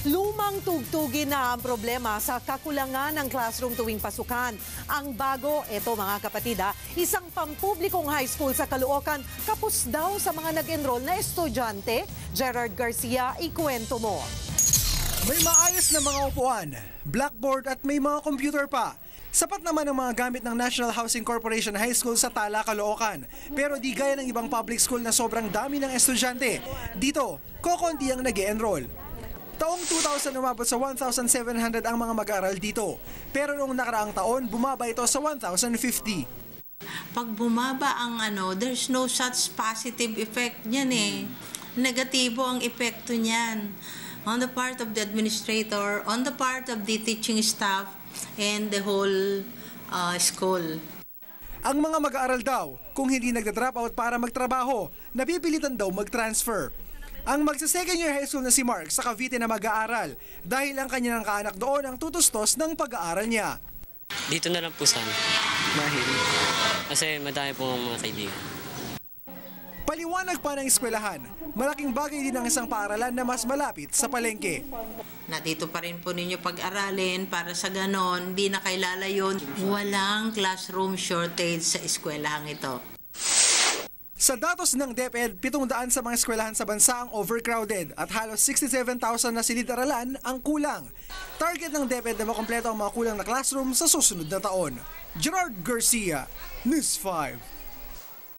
Lumang tugtugin na ang problema sa kakulangan ng classroom tuwing pasukan. Ang bago, eto mga kapatid, isang pampublikong high school sa Caloocan, kapos daw sa mga nag-enroll na estudyante. Gerard Garcia, ikwento mo. May maayos na mga upuan, blackboard at may mga computer pa. Sapat naman ang mga gamit ng National Housing Corporation High School sa Tala, Caloocan. Pero di gaya ng ibang public school na sobrang dami ng estudyante. Dito, kokonti ang nag-e-enroll. Taong 2000 umabot sa 1,700 ang mga mag-aaral dito. Pero noong nakaraang taon, bumaba ito sa 1,050. Pag bumaba ang there's no such positive effect niyan eh. Negatibo ang epekto niyan. On the part of the administrator, on the part of the teaching staff, and the whole school. Ang mga mag-aaral daw, kung hindi nagda-drop out para magtrabaho, napipilitan daw mag-transfer. Ang magsa-second year high school na si Mark sa Cavite na mag-aaral dahil ang kanyang kaanak doon ang tutustos ng pag-aaral niya. Dito na lang po sana. Dahil? Kasi madami po ang mga kaibigan. Paliwanag pa ng eskwelahan, malaking bagay din ang isang paaralan na mas malapit sa palengke. Na dito pa rin po ninyo pag-aralin para sa ganon, hindi na kayo lalayon. Walang classroom shortage sa eskwelahang ito. Sa datos ng DepEd, 700 sa mga eskwelahan sa bansa ang overcrowded at halos 67,000 na silid-aralan ang kulang. Target ng DepEd na makompleto ang mga kulang na classroom sa susunod na taon. Gerard Garcia, News 5.